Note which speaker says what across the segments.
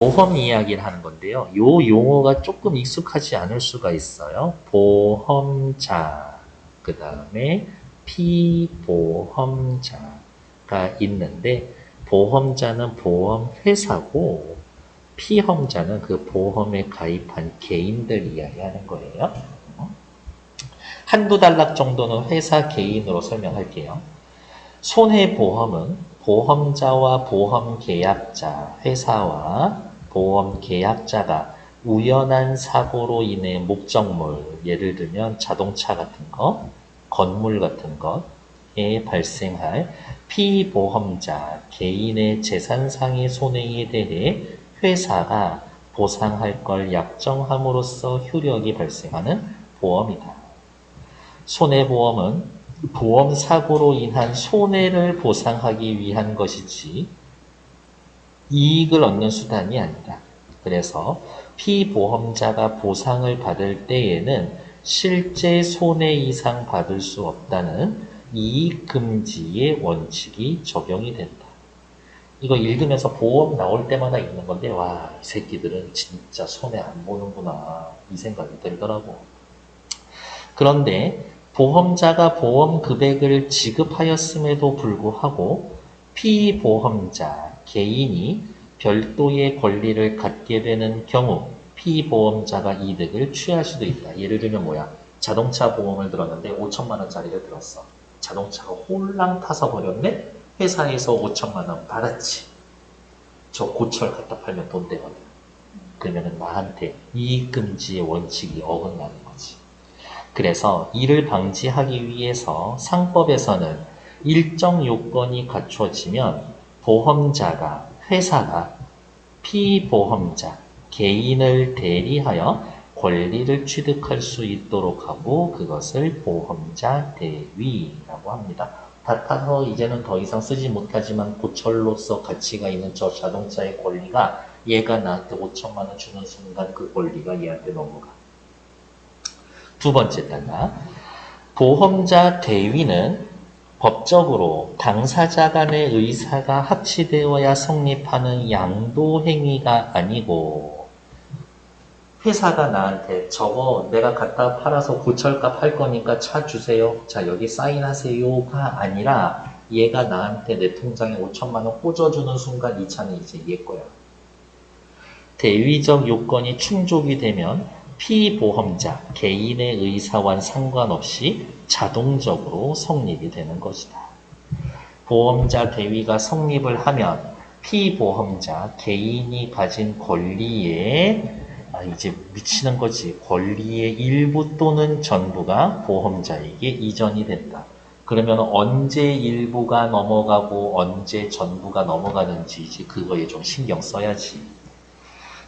Speaker 1: 보험 이야기를 하는 건데요. 요 용어가 조금 익숙하지 않을 수가 있어요. 보험자, 그 다음에 피보험자가 있는데, 보험자는 보험회사고, 피험자는 그 보험에 가입한 개인들 이야기하는 거예요. 한두 단락 정도는 회사 개인으로 설명할게요. 손해보험은 보험자와 보험계약자, 회사와 보험계약자가 우연한 사고로 인해 목적물, 예를 들면 자동차 같은 것, 건물 같은 것에 발생할 피보험자, 개인의 재산상의 손해에 대해 회사가 보상할 걸 약정함으로써 효력이 발생하는 보험이다. 손해보험은 보험사고로 인한 손해를 보상하기 위한 것이지 이익을 얻는 수단이 아니다. 그래서 피보험자가 보상을 받을 때에는 실제 손해 이상 받을 수 없다는 이익금지의 원칙이 적용이 된다. 이거 읽으면서 보험 나올 때마다 있는 건데 와, 이 새끼들은 진짜 손해 안 보는구나 이 생각이 들더라고. 그런데 보험자가 보험 금액을 지급하였음에도 불구하고 피보험자, 개인이 별도의 권리를 갖게 되는 경우 피보험자가 이득을 취할 수도 있다. 예를 들면 뭐야? 자동차 보험을 들었는데 5천만 원짜리를 들었어. 자동차가 홀랑 타서 버렸네? 회사에서 5천만 원 받았지. 저 고철 갖다 팔면 돈 되거든. 그러면 나한테 이익금지의 원칙이 어긋나는 거지. 그래서 이를 방지하기 위해서 상법에서는 일정 요건이 갖춰지면 보험자가, 회사가 피보험자, 개인을 대리하여 권리를 취득할 수 있도록 하고 그것을 보험자 대위라고 합니다. 다 타서 이제는 더 이상 쓰지 못하지만 고철로서 가치가 있는 저 자동차의 권리가 얘가 나한테 5천만 원 주는 순간 그 권리가 얘한테 넘어가. 두 번째 단락. 보험자 대위는 법적으로 당사자 간의 의사가 합치되어야 성립하는 양도 행위가 아니고 회사가 나한테 저거 내가 갖다 팔아서 고철값 할 거니까 차 주세요. 자, 여기 사인하세요가 아니라 얘가 나한테 내 통장에 5천만 원 꽂아주는 순간 이 차는 이제 얘 거야. 대위적 요건이 충족이 되면 피보험자, 개인의 의사와 상관없이 자동적으로 성립이 되는 것이다. 보험자 대위가 성립을 하면 피보험자, 개인이 가진 권리에 이제 미치는 거지. 권리의 일부 또는 전부가 보험자에게 이전이 된다. 그러면 언제 일부가 넘어가고 언제 전부가 넘어가는지 이제 그거에 좀 신경 써야지.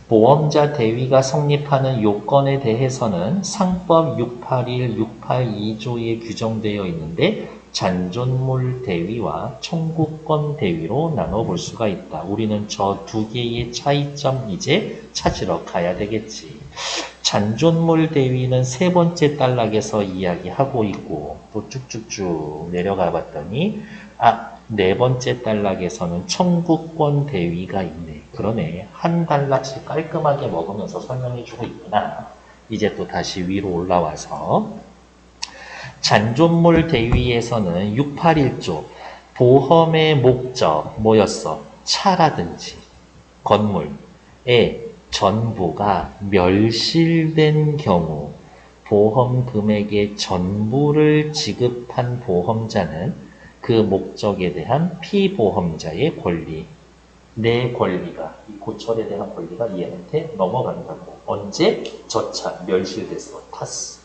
Speaker 1: 보험자 대위가 성립하는 요건에 대해서는 상법 681, 682조에 규정되어 있는데 잔존물 대위와 청구권 대위로 나눠볼 수가 있다. 우리는 저 두 개의 차이점 이제 찾으러 가야 되겠지. 잔존물 대위는 세 번째 단락에서 이야기하고 있고 또 쭉쭉쭉 내려가 봤더니 네 번째 단락에서는 청구권 대위가 있네. 그러네. 한 단락씩 깔끔하게 먹으면서 설명해주고 있구나. 이제 또 다시 위로 올라와서 잔존물 대위에서는 681조 보험의 목적 뭐였어? 차라든지 건물의 전부가 멸실된 경우 보험 금액의 전부를 지급한 보험자는 그 목적에 대한 피보험자의 권리, 내 권리가, 이 고철에 대한 권리가 얘한테 넘어간다고. 언제? 저 차 멸실됐어. 탔어.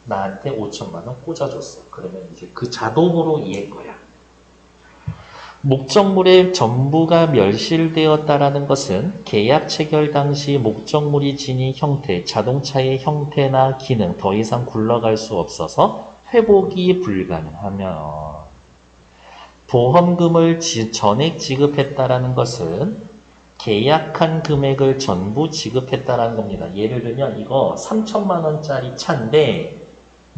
Speaker 1: 나한테 5천만 원 꽂아줬어. 그러면 이제 그 자동으로 얘 거야. 목적물의 전부가 멸실되었다라는 것은 계약 체결 당시 목적물이 지닌 형태, 자동차의 형태나 기능 더 이상 굴러갈 수 없어서 회복이 불가능하면 보험금을 전액 지급했다라는 것은 계약한 금액을 전부 지급했다라는 겁니다. 예를 들면 이거 3천만 원짜리 차인데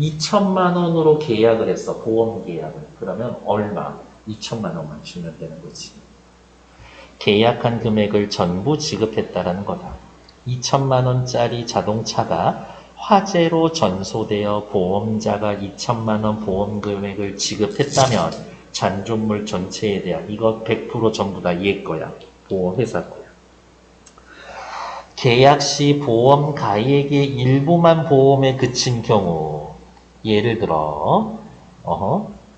Speaker 1: 2천만 원으로 계약을 했어. 보험 계약을. 그러면 얼마? 2천만 원만 주면 되는 거지. 계약한 금액을 전부 지급했다라는 거다. 2천만 원짜리 자동차가 화재로 전소되어 보험자가 2천만 원 보험 금액을 지급했다면 잔존물 전체에 대한 이거 100% 전부 다 얘 거야. 보험회사 거야. 계약 시 보험 가액의 일부만 보험에 그친 경우 예를 들어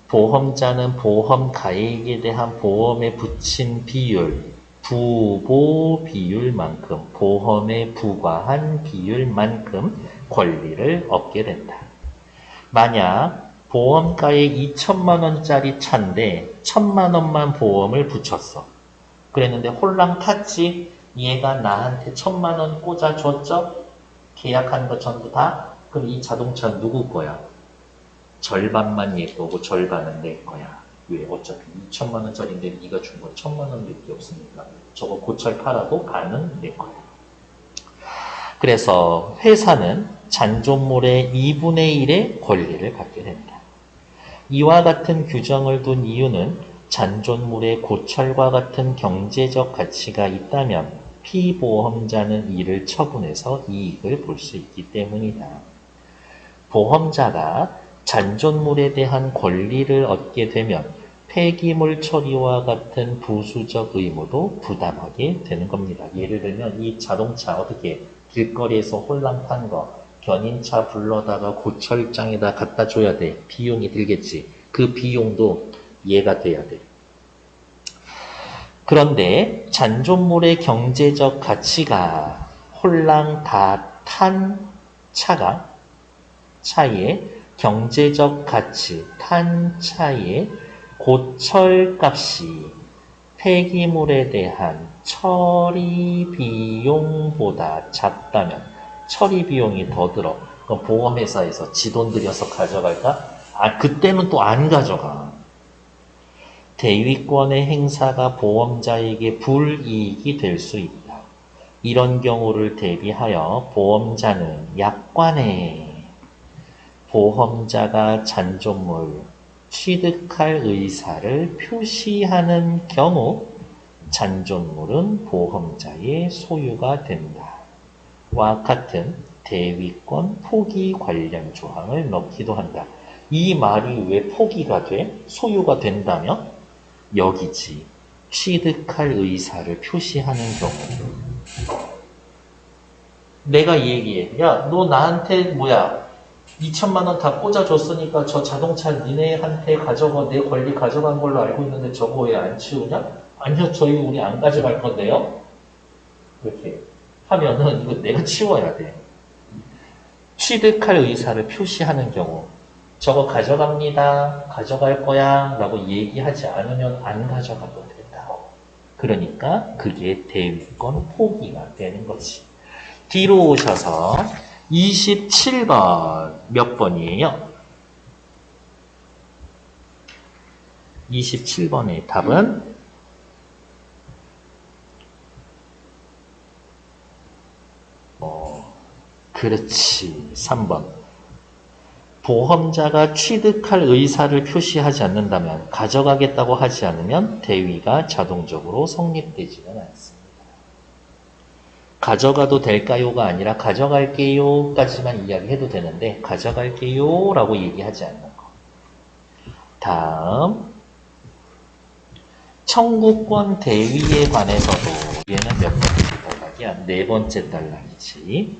Speaker 1: 보험자는 보험 가액에 대한 보험에 붙인 비율 부보 비율만큼 보험에 부과한 비율만큼 권리를 얻게 된다. 만약 보험가액 2천만 원짜리 차인데 1천만 원만 보험을 붙였어. 그랬는데 홀랑 탔지? 얘가 나한테 1천만 원 꽂아줬죠? 계약한 거 전부 다? 그럼 이 자동차 누구 거야? 절반만 얘 거고 절반은 내 거야. 왜? 어차피 2천만 원짜리인데 네가 준 건 1천만 원밖에 없으니까 저거 고철 팔아도 반은 내 거야. 그래서 회사는 잔존물의 2분의 1의 권리를 갖게 된다. 이와 같은 규정을 둔 이유는 잔존물의 고철과 같은 경제적 가치가 있다면 피보험자는 이를 처분해서 이익을 볼 수 있기 때문이다. 보험자가 잔존물에 대한 권리를 얻게 되면 폐기물 처리와 같은 부수적 의무도 부담하게 되는 겁니다. 예를 들면 이 자동차 어떻게 길거리에서 홀랑 탄 거 견인차 불러다가 고철장에다 갖다 줘야 돼. 비용이 들겠지. 그 비용도 얘가 돼야 돼. 그런데 잔존물의 경제적 가치가 홀랑 다 탄 차의 경제적 가치, 탄 차의 고철값이 폐기물에 대한 처리 비용보다 작다면 처리 비용이 더 들어. 그럼 보험회사에서 지 돈 들여서 가져갈까? 그때는 또 안 가져가. 대위권의 행사가 보험자에게 불이익이 될 수 있다. 이런 경우를 대비하여 보험자는 약관에 보험자가 잔존물 취득할 의사를 표시하는 경우 잔존물은 보험자의 소유가 된다. 와 같은 대위권 포기 관련 조항을 넣기도 한다. 이 말이 왜 포기가 돼? 소유가 된다며? 여기지. 취득할 의사를 표시하는 경우. 내가 얘기해. 야, 너 나한테 2천만 원 다 꽂아줬으니까 저 자동차 니네한테 가져가, 내 권리 가져간 걸로 알고 있는데 저거 왜 안 치우냐? 아니요, 저희 우리 안 가져갈 건데요? 이렇게 하면은 이거 내가 치워야 돼. 취득할 의사를 표시하는 경우 저거 가져갑니다. 가져갈 거야 라고 얘기하지 않으면 안 가져가도 된다고. 그러니까 그게 대위권 포기가 되는 거지. 뒤로 오셔서 27번 몇 번이에요? 27번의 답은 그렇지. 3번. 보험자가 취득할 의사를 표시하지 않는다면 가져가겠다고 하지 않으면 대위가 자동적으로 성립되지는 않습니다. 가져가도 될까요가 아니라 가져갈게요까지만 이야기해도 되는데 가져갈게요 라고 얘기하지 않는 거. 다음 청구권 대위에 관해서도 얘는 몇 번째 단락이야? 네 번째 단락이지.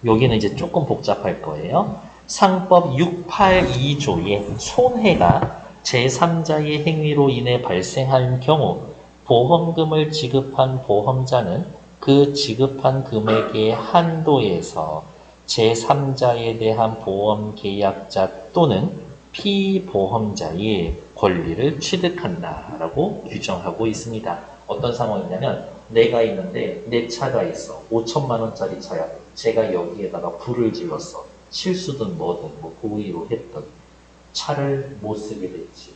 Speaker 1: 여기는 이제 조금 복잡할 거예요. 상법 682조의 손해가 제3자의 행위로 인해 발생한 경우 보험금을 지급한 보험자는 그 지급한 금액의 한도에서 제3자에 대한 보험 계약자 또는 피보험자의 권리를 취득한다라고 규정하고 있습니다. 어떤 상황이냐면 내가 있는데 내 차가 있어. 5천만 원짜리 차야. 제가 여기에다가 불을 질렀어. 실수든 뭐든 고의로 했던 차를 못 쓰게 됐지.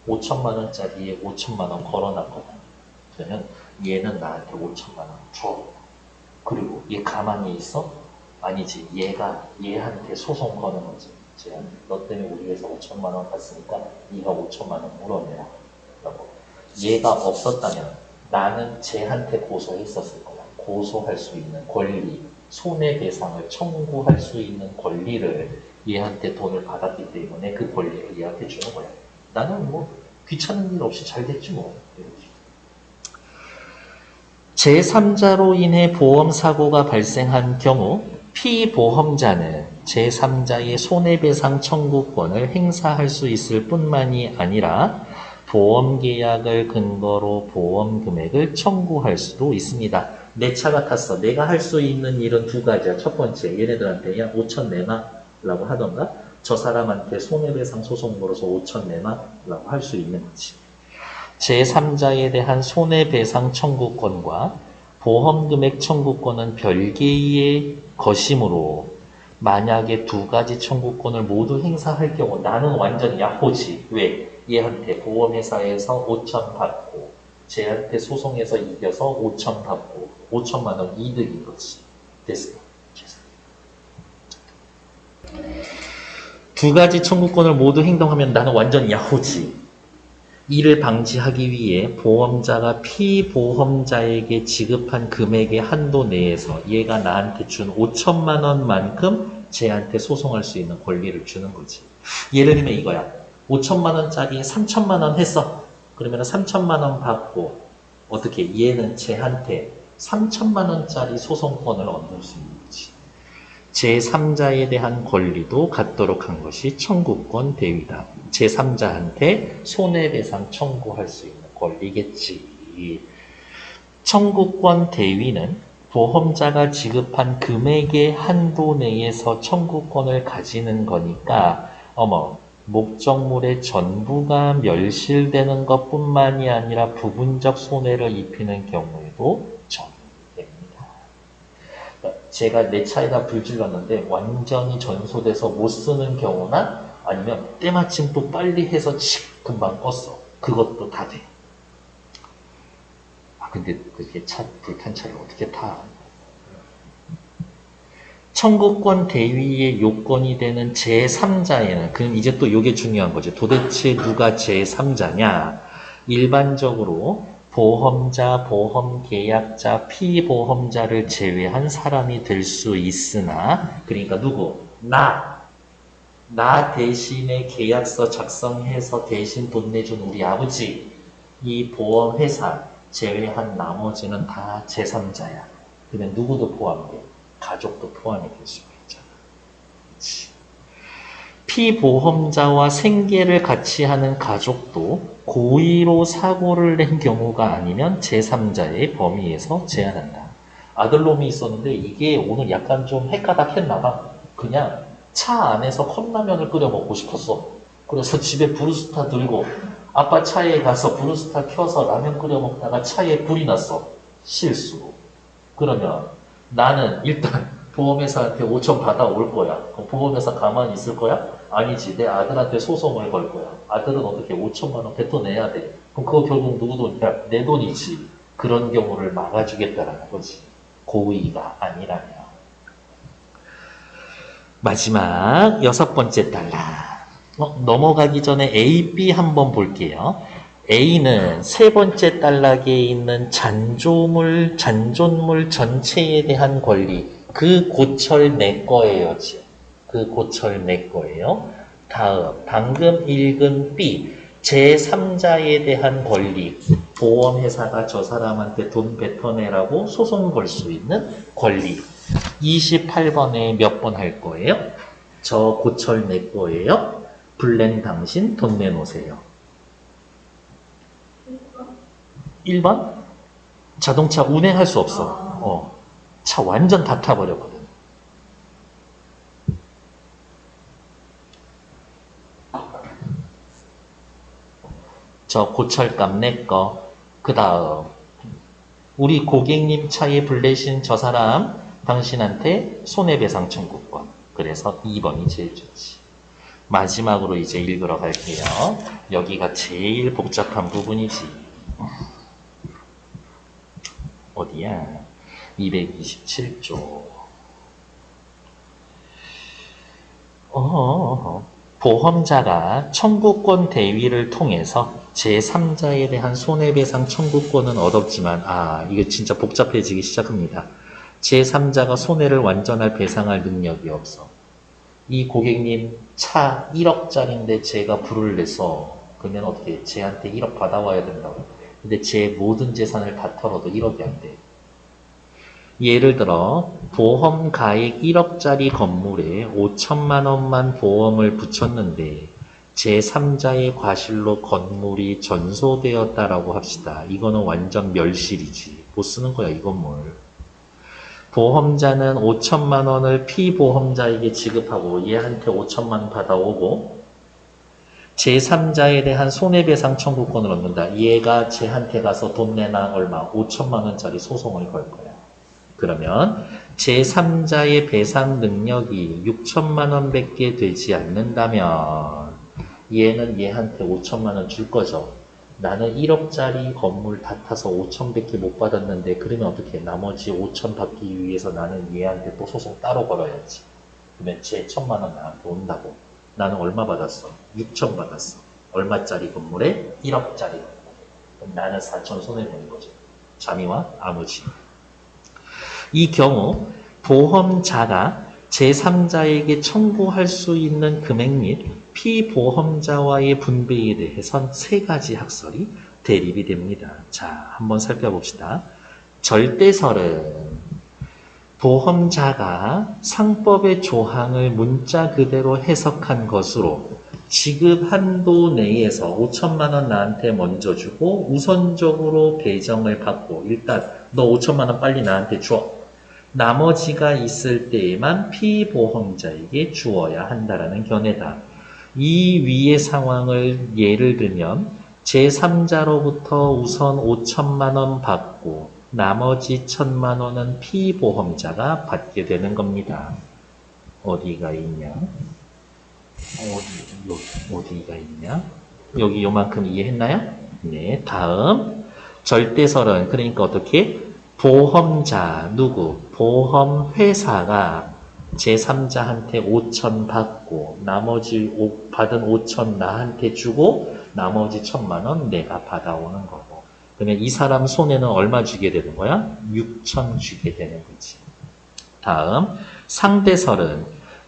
Speaker 1: 5천만 원짜리에 5천만 원 걸어놨거든. 그러면 얘는 나한테 5천만 원 줘. 그리고 얘 가만히 있어? 아니지. 얘가 얘한테 소송 거는 거지. 너 때문에 우리 회사 5천만 원 갔으니까 네가 5천만 원 물어내라. 라고. 얘가 없었다면 나는 쟤한테 고소했었을 거야. 고소할 수 있는 권리, 손해배상을 청구할 수 있는 권리를 얘한테 돈을 받았기 때문에 그 권리를 얘한테 주는 거야. 나는 뭐 귀찮은 일 없이 잘 됐지 뭐. 제3자로 인해 보험사고가 발생한 경우 피보험자는 제3자의 손해배상 청구권을 행사할 수 있을 뿐만이 아니라 보험계약을 근거로 보험금액을 청구할 수도 있습니다. 내 차가 탔어. 내가 할 수 있는 일은 두 가지야. 첫 번째, 얘네들한테 야 5천 내놔라고 하던가 저 사람한테 손해배상 소송 걸어서 5천 내놔라고 할 수 있는 거지. 제3자에 대한 손해배상 청구권과 보험금액 청구권은 별개의 것이므로 만약에 두 가지 청구권을 모두 행사할 경우 나는 완전 야호지. 왜? 얘한테 보험회사에서 5천 받고 쟤한테 소송해서 이겨서 5천 받고 5천만 원 이득인 거지. 됐어요. 두 가지 청구권을 모두 행동하면 나는 완전 야호지. 이를 방지하기 위해 보험자가 피보험자에게 지급한 금액의 한도 내에서 얘가 나한테 준 5천만 원만큼 쟤한테 소송할 수 있는 권리를 주는 거지. 예를 들면 이거야. 5천만 원짜리 3천만 원 했어. 그러면 3천만 원 받고 어떻게 얘는 쟤한테 3천만 원짜리 소송권을 얻을 수 있는 거지. 제3자에 대한 권리도 갖도록 한 것이 청구권 대위다. 제3자한테 손해배상 청구할 수 있는 권리겠지. 청구권 대위는 보험자가 지급한 금액의 한도 내에서 청구권을 가지는 거니까 목적물의 전부가 멸실되는 것뿐만이 아니라 부분적 손해를 입히는 경우에도 적용됩니다. 제가 내 차에다 불 질렀는데 완전히 전소돼서 못 쓰는 경우나 아니면 때마침 또 빨리 해서 금방 껐어. 그것도 다 돼. 근데 그게 불탄 차를 어떻게 타? 청구권 대위의 요건이 되는 제3자에는, 그럼 이제 또 이게 중요한 거죠. 도대체 누가 제3자냐? 일반적으로 보험자, 보험계약자, 피보험자를 제외한 사람이 될 수 있으나, 그러니까 누구? 나 대신에 계약서 작성해서 대신 돈 내준 우리 아버지, 이 보험회사 제외한 나머지는 다 제3자야. 그러면 누구도 포함돼. 가족도 포함이 될 수가 있잖아. 그치. 피보험자와 생계를 같이 하는 가족도 고의로 사고를 낸 경우가 아니면 제3자의 범위에서 제한한다. 아들놈이 있었는데 이게 오늘 약간 좀 헷가닥했나봐. 그냥 차 안에서 컵라면을 끓여 먹고 싶었어. 그래서 집에 브루스타 들고 아빠 차에 가서 브루스타 켜서 라면 끓여 먹다가 차에 불이 났어. 실수로. 그러면 나는 일단 보험회사한테 5천 받아올 거야. 그럼 보험회사 가만히 있을 거야? 아니지. 내 아들한테 소송을 걸 거야. 아들은 어떻게 5천만 원 뱉어내야 돼. 그럼 그거 결국 누구 돈이야? 내 돈이지. 그런 경우를 막아주겠다라는 거지. 고의가 아니라면. 마지막 6번째 단락. 넘어가기 전에 A, B 한번 볼게요. A는 세 번째 단락에 있는 잔존물 전체에 대한 권리. 그 고철 내 거예요. 그 고철 내 거예요. 다음, 방금 읽은 B. 제3자에 대한 권리. 보험회사가 저 사람한테 돈 뱉어내라고 소송 걸 수 있는 권리. 28번에 몇 번 할 거예요? 저 고철 내 거예요. 불낸 당신 돈 내놓으세요. 1번? 자동차 운행할 수 없어. 차 완전 다 타버렸거든. 저 고철값 내 거. 그 다음 우리 고객님 차에 불 내신 저 사람 당신한테 손해배상 청구권. 그래서 2번이 제일 좋지. 마지막으로 이제 읽으러 갈게요. 여기가 제일 복잡한 부분이지. 어디야? 227조. 보험자가 청구권 대위를 통해서 제3자에 대한 손해배상 청구권은 얻었지만, 이게 진짜 복잡해지기 시작합니다. 제3자가 손해를 완전할 배상할 능력이 없어. 이 고객님 차 1억짜리인데 제가 불을 내서 그러면 어떻게 쟤한테 1억 받아와야 된다고. 근데 제 모든 재산을 다 털어도 1억이 안 돼. 예를 들어 보험 가액 1억짜리 건물에 5천만 원만 보험을 붙였는데 제3자의 과실로 건물이 전소되었다라고 합시다. 이거는 완전 멸실이지. 못 쓰는 거야, 이 건물. 보험자는 5천만 원을 피보험자에게 지급하고 얘한테 5천만 원 받아오고 제3자에 대한 손해배상 청구권을 얻는다. 얘가 쟤한테 가서 돈 내나 얼마 5천만 원짜리 소송을 걸 거야. 그러면 제3자의 배상 능력이 6천만 원밖에 되지 않는다면 얘는 얘한테 5천만 원 줄 거죠. 나는 1억짜리 건물 다 타서 5천밖에 못 받았는데 그러면 어떻게 나머지 5천 받기 위해서 나는 얘한테 또 소송 따로 걸어야지. 그러면 쟤 1천만 원 나한테 온다고. 나는 얼마 받았어? 6천 받았어. 얼마짜리 건물에? 1억짜리 건물. 그럼 나는 4천 손해보는 거죠. 잠이와 아무지. 이 경우 보험자가 제3자에게 청구할 수 있는 금액 및 피보험자와의 분배에 대해선 세 가지 학설이 대립이 됩니다. 자, 한번 살펴봅시다. 절대설은 보험자가 상법의 조항을 문자 그대로 해석한 것으로 지급 한도 내에서 5천만 원 나한테 먼저 주고 우선적으로 배정을 받고 일단 너 5천만 원 빨리 나한테 줘. 나머지가 있을 때에만 피보험자에게 주어야 한다라는 견해다. 이 위의 상황을 예를 들면 제3자로부터 우선 5천만 원 받고 나머지 1천만 원은 피보험자가 받게 되는 겁니다. 어디가 있냐? 어디가 있냐? 여기 요만큼 이해했나요? 네, 다음 절대설은 그러니까 어떻게? 보험자 누구? 보험회사가 제3자한테 5천 받고 나머지 받은 5천 나한테 주고 나머지 1천만 원 내가 받아오는 거고 그러면 이 사람 손해는 얼마 주게 되는 거야? 6천 주게 되는 거지. 다음 상대설은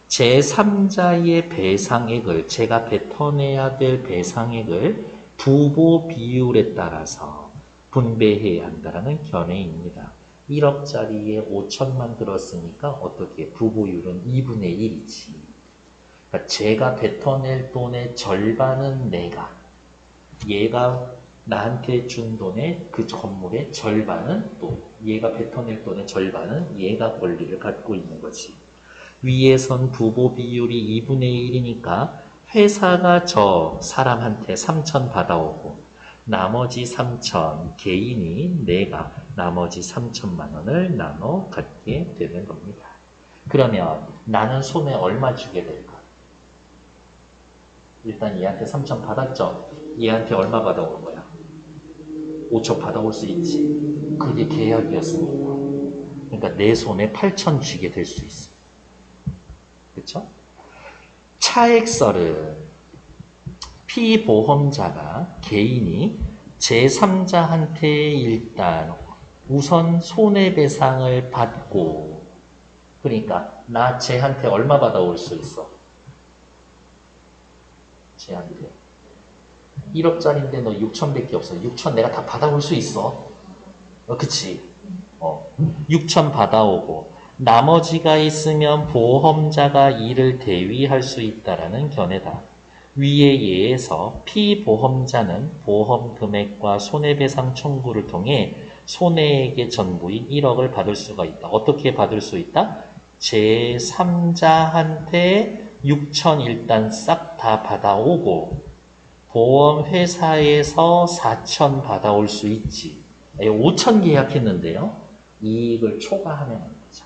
Speaker 1: 제3자의 배상액을 제가 뱉어내야 될 배상액을 부보 비율에 따라서 분배해야 한다는 견해입니다. 1억짜리에 5천만 들었으니까 어떻게 부보율은 2분의 1이지. 그러니까 제가 뱉어낼 돈의 절반은 내가 얘가 나한테 준 돈의 그 건물의 절반은 또 얘가 뱉어낼 돈의 절반은 얘가 권리를 갖고 있는 거지. 위에선 부보 비율이 2분의 1이니까 회사가 저 사람한테 3천 받아오고 나머지 3천 개인이 내가 나머지 3천만 원을 나눠 갖게 되는 겁니다. 그러면 나는 손에 얼마 주게 될까? 일단 얘한테 3천 받았죠? 얘한테 얼마 받아오는 거야? 5천 받아올 수 있지. 그게 계약이었으니까. 그러니까 내 손에 8천 쥐게 될 수 있어. 그렇죠? 차액설은 피보험자가 개인이 제3자한테 일단 우선 손해배상을 받고 그러니까 나 쟤한테 얼마 받아올 수 있어? 쟤한테 1억짜리인데 너 6천밖에 없어. 6천 내가 다 받아올 수 있어. 그치? 6천 받아오고 나머지가 있으면 보험자가 이를 대위할 수 있다라는 견해다. 위의 예에서 피보험자는 보험 금액과 손해배상 청구를 통해 손해액의 전부인 1억을 받을 수가 있다. 어떻게 받을 수 있다? 제3자한테 6천 일단 싹 다 받아오고 보험회사에서 4천 받아올 수 있지. 5천 계약했는데요. 이익을 초과하면 안 되죠.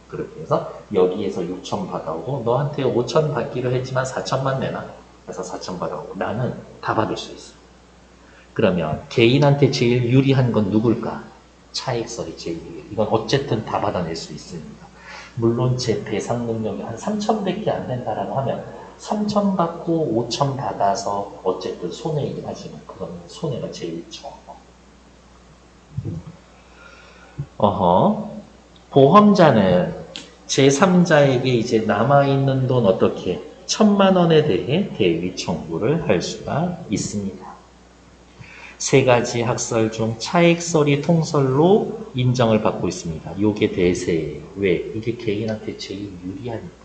Speaker 1: 그렇게 해서 여기에서 6천 받아오고 너한테 5천 받기로 했지만 4천만 내놔. 그래서 4천 받아오고 나는 다 받을 수 있어. 그러면 개인한테 제일 유리한 건 누굴까? 차익설이 제일 유리해. 이건 어쨌든 다 받아낼 수 있으니까. 물론 제 배상 능력이 한 3천밖에 안 된다라고 하면 3천 받고 5천 받아서 어쨌든 손해이긴 하지만 그건 손해가 제일 적어. 보험자는 제3자에게 이제 남아있는 돈 어떻게 1,000만 원에 대해 대위 청구를 할 수가 있습니다. 세 가지 학설 중 차액설이 통설로 인정을 받고 있습니다. 요게 대세예요. 왜? 이게 개인한테 제일 유리하니까.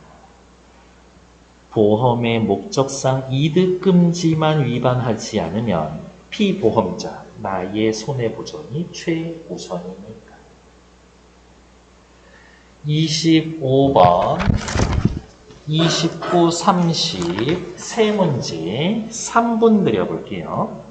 Speaker 1: 보험의 목적상 이득금지만 위반하지 않으면 피보험자, 나의 손해보전이 최우선이니까. 25번, 29, 30, 세 문제 3분 드려볼게요.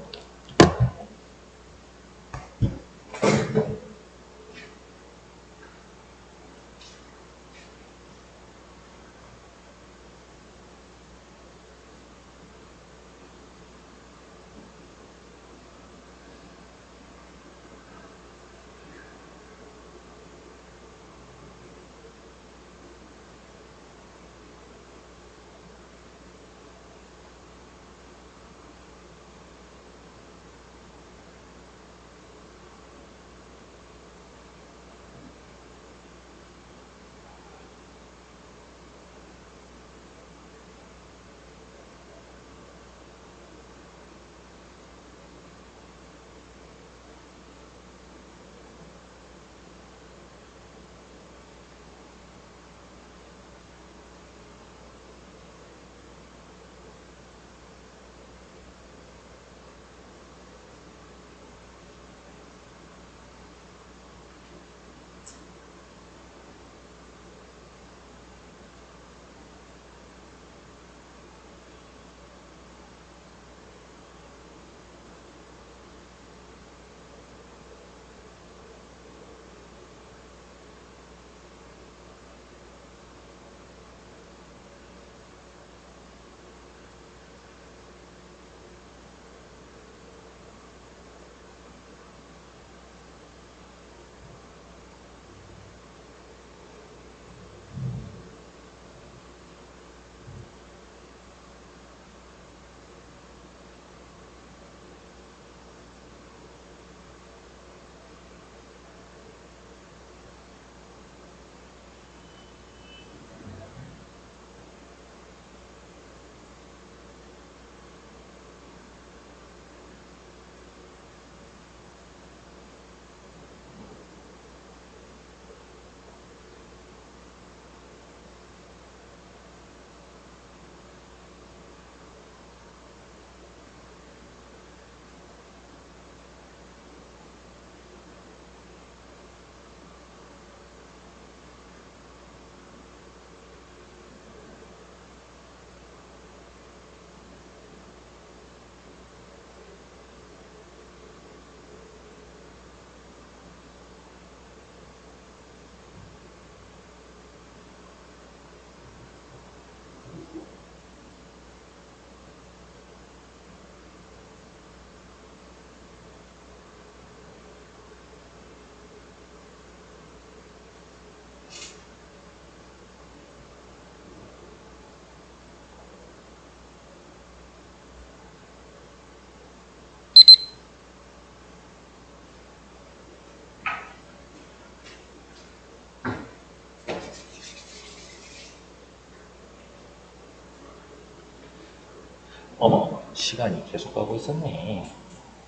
Speaker 1: 어머, 시간이 계속 가고 있었네.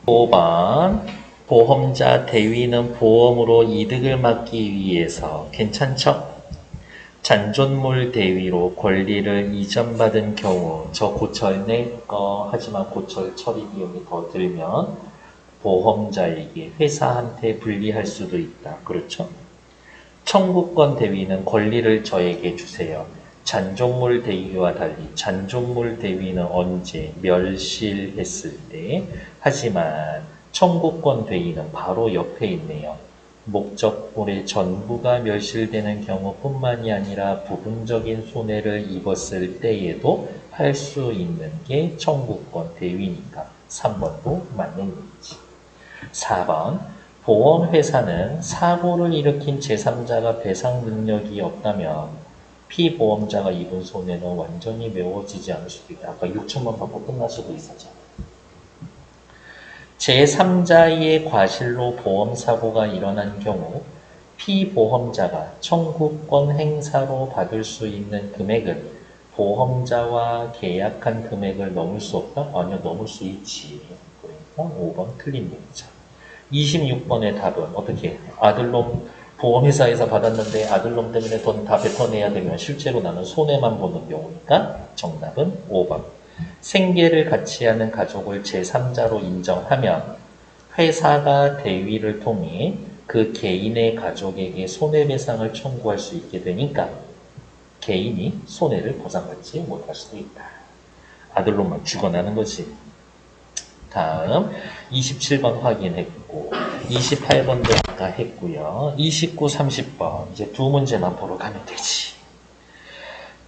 Speaker 1: 5번, 보험자 대위는 보험으로 이득을 막기 위해서 괜찮죠? 잔존물 대위로 권리를 이전받은 경우 저 고철 내 하지만 고철 처리 비용이 더 들면 보험자에게 회사한테 불리할 수도 있다. 그렇죠? 청구권 대위는 권리를 저에게 주세요. 잔존물 대위와 달리 잔존물 대위는 언제 멸실했을 때, 하지만 청구권 대위는 바로 옆에 있네요. 목적물의 전부가 멸실되는 경우뿐만이 아니라 부분적인 손해를 입었을 때에도 할 수 있는 게 청구권 대위니까 3번도 맞는 얘기지. 4번, 보험회사는 사고를 일으킨 제3자가 배상 능력이 없다면 피보험자가 입은 손해는 완전히 메워지지 않을 수도 있다. 아까 6천만 받고 끝날 수도 있었잖아. 제3자의 과실로 보험사고가 일어난 경우 피보험자가 청구권 행사로 받을 수 있는 금액은 보험자와 계약한 금액을 넘을 수 없다? 아니요, 넘을 수 있지. 그러니까 5번 틀린 얘기죠. 26번의 답은 어떻게? 아들놈 보험회사에서 받았는데 아들놈 때문에 돈 다 뱉어내야 되면 실제로 나는 손해만 보는 경우니까 정답은 5번. 생계를 같이 하는 가족을 제3자로 인정하면 회사가 대위를 통해 그 개인의 가족에게 손해배상을 청구할 수 있게 되니까 개인이 손해를 보상받지 못할 수도 있다. 아들놈만 죽어나는 거지. 다음 27번 확인했고 28번도 아까 했고요. 29, 30번 이제 두 문제만 보러 가면 되지.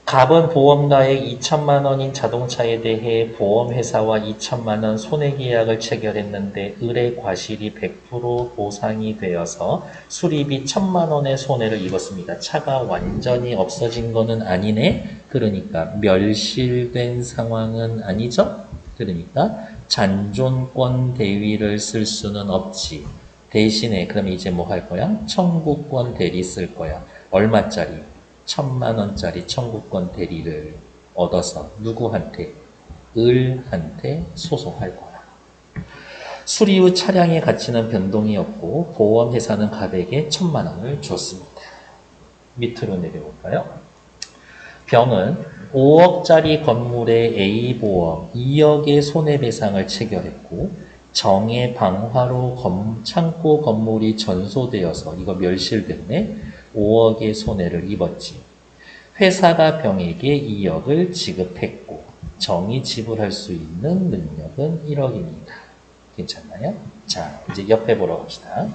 Speaker 1: 갑은 보험가액 2천만 원인 자동차에 대해 보험회사와 2천만 원 손해계약을 체결했는데 을의 과실이 100% 보상이 되어서 수리비 1천만 원의 손해를 입었습니다. 차가 완전히 없어진 거는 아니네. 그러니까 멸실된 상황은 아니죠. 그러니까 잔존권 대위를 쓸 수는 없지. 대신에 그럼 이제 뭐 할 거야? 청구권 대리 쓸 거야. 얼마짜리? 1천만 원짜리 청구권 대리를 얻어서 누구한테? 을한테 소송할 거야. 수리 후 차량의 가치는 변동이 없고 보험회사는 갑에게 1천만 원을 줬습니다. 밑으로 내려올까요? 병은 5억짜리 건물의 A보험 2억의 손해배상을 체결했고 정의 방화로 창고 건물이 전소되어서 이거 멸실됐네. 5억의 손해를 입었지. 회사가 병에게 2억을 지급했고 정이 지불할 수 있는 능력은 1억입니다. 괜찮나요? 자, 이제 옆에 보러 갑시다.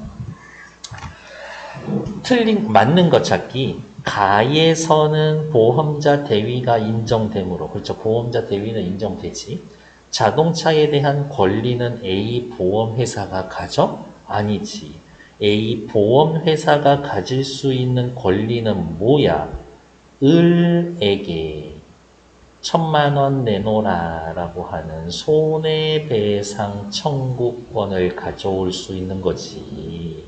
Speaker 1: 맞는 것 찾기. 가에서는 보험자 대위가 인정되므로, 그렇죠. 보험자 대위는 인정되지. 자동차에 대한 권리는 A 보험회사가 가져? 아니지. A 보험회사가 가질 수 있는 권리는 뭐야? 을에게 1천만 원 내놓으라 라고 하는 손해배상 청구권을 가져올 수 있는 거지.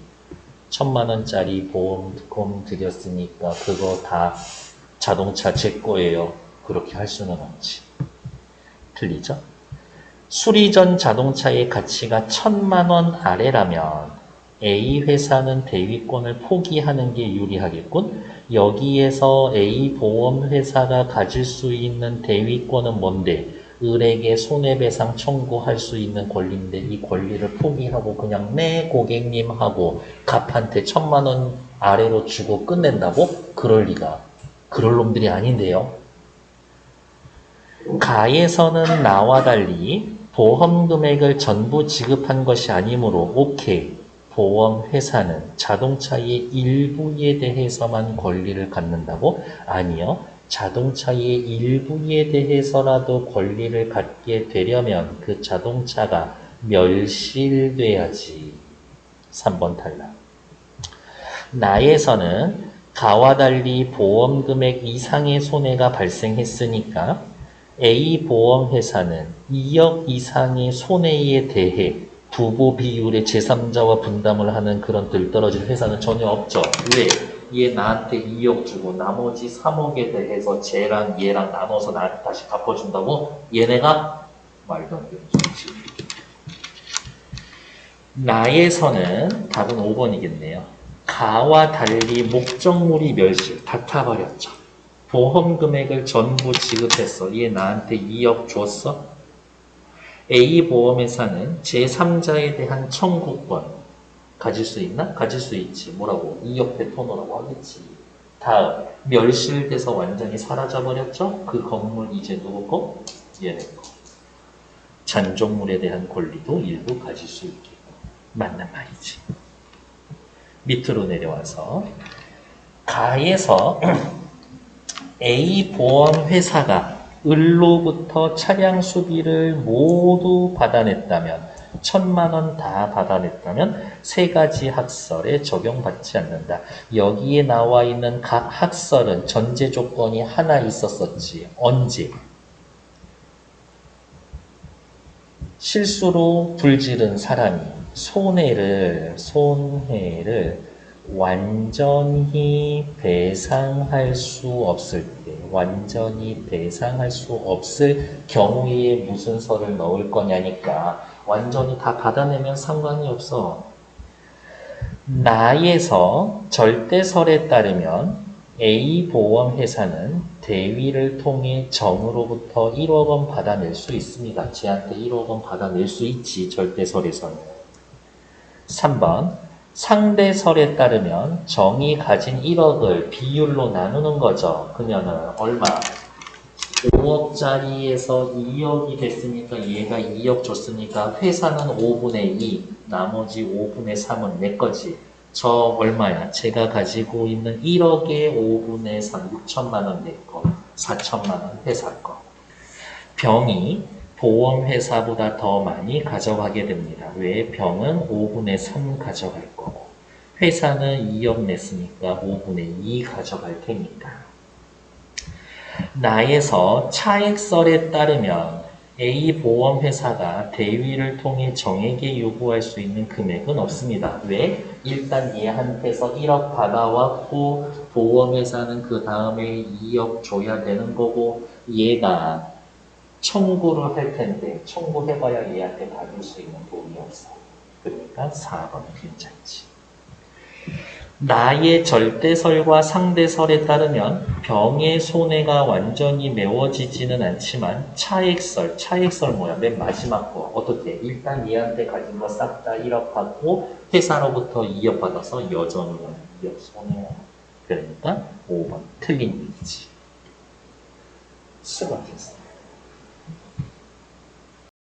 Speaker 1: 1천만 원짜리 보험 드렸으니까 그거 다 자동차 제 거예요. 그렇게 할 수는 없지. 틀리죠? 수리 전 자동차의 가치가 1천만 원 아래라면 A 회사는 대위권을 포기하는 게 유리하겠군. 여기에서 A 보험회사가 가질 수 있는 대위권은 뭔데? 을에게 손해배상 청구할 수 있는 권리인데 이 권리를 포기하고 그냥 네 고객님 하고 갑한테 1천만 원 아래로 주고 끝낸다고? 그럴 리가. 그럴 놈들이 아닌데요. 가에서는 나와 달리 보험 금액을 전부 지급한 것이 아니므로 오케이. 보험회사는 자동차의 일부에 대해서만 권리를 갖는다고? 아니요. 자동차의 일부에 대해서라도 권리를 갖게 되려면 그 자동차가 멸실돼야지. 3번 탈락. 나에서는 가와 달리 보험 금액 이상의 손해가 발생했으니까 A 보험회사는 2억 이상의 손해에 대해 부부 비율의 제3자와 분담을 하는 그런 들떨어진 회사는 전혀 없죠. 왜? 얘 나한테 2억 주고 나머지 3억에 대해서 쟤랑 얘랑 나눠서 나한테 다시 갚아준다고? 얘네가? 말도 안 되는 소리지. 나에서는 답은 5번이겠네요. 가와 달리 목적물이 멸실, 다 타버렸죠. 보험 금액을 전부 지급했어. 얘 나한테 2억 줬어? A 보험회사는 제3자에 대한 청구권 가질 수 있나? 가질 수 있지. 뭐라고? 2억 베토노라고 하겠지. 다음, 멸실돼서 완전히 사라져버렸죠? 그 건물 이제 누구 거? 얘네 거. 잔존물에 대한 권리도 일부 가질 수 있겠고. 맞는 말이지. 밑으로 내려와서 가에서 A 보험회사가 을로부터 차량 수비를 모두 받아냈다면 1,000만 원 다 받아냈다면 세 가지 학설에 적용받지 않는다. 여기에 나와 있는 각 학설은 전제 조건이 하나 있었었지. 언제? 실수로 불지른 사람이 손해를 완전히 배상할 수 없을 때, 완전히 배상할 수 없을 경우에 무슨 설을 넣을 거냐니까 완전히 다 받아내면 상관이 없어. 나에서 절대설에 따르면 A 보험회사는 대위를 통해 정으로부터 1억 원 받아낼 수 있습니다. 쟤한테 1억 원 받아낼 수 있지, 절대설에서는. 3번, 상대설에 따르면 정이 가진 1억을 비율로 나누는 거죠. 그녀는 얼마? 5억짜리에서 2억이 됐으니까 얘가 2억 줬으니까 회사는 5분의 2, 나머지 5분의 3은 내 거지. 저 얼마야? 제가 가지고 있는 1억의 5분의 3, 6천만 원 내 거, 4천만 원 회사 거. 병이 보험회사보다 더 많이 가져가게 됩니다. 왜? 병은 5분의 3 가져갈 거고 회사는 2억 냈으니까 5분의 2 가져갈 테니까. 나에서 차액설에 따르면 A 보험회사가 대위를 통해 정에게 요구할 수 있는 금액은 없습니다. 왜? 일단 얘한테서 1억 받아왔고 보험회사는 그 다음에 2억 줘야 되는 거고 얘가 청구를 할 텐데 청구해봐야 얘한테 받을 수 있는 돈이 없어. 그러니까 4번은 괜찮지. 나의 절대설과 상대설에 따르면 병의 손해가 완전히 메워지지는 않지만 차액설 뭐야? 맨 마지막 거 어떻게? 일단 얘한테 가진 거 싹 다 1억 받고 회사로부터 2억 받아서 여전히 2억 손해야. 그러니까 5번 틀린 얘기지. 수고하셨습니다.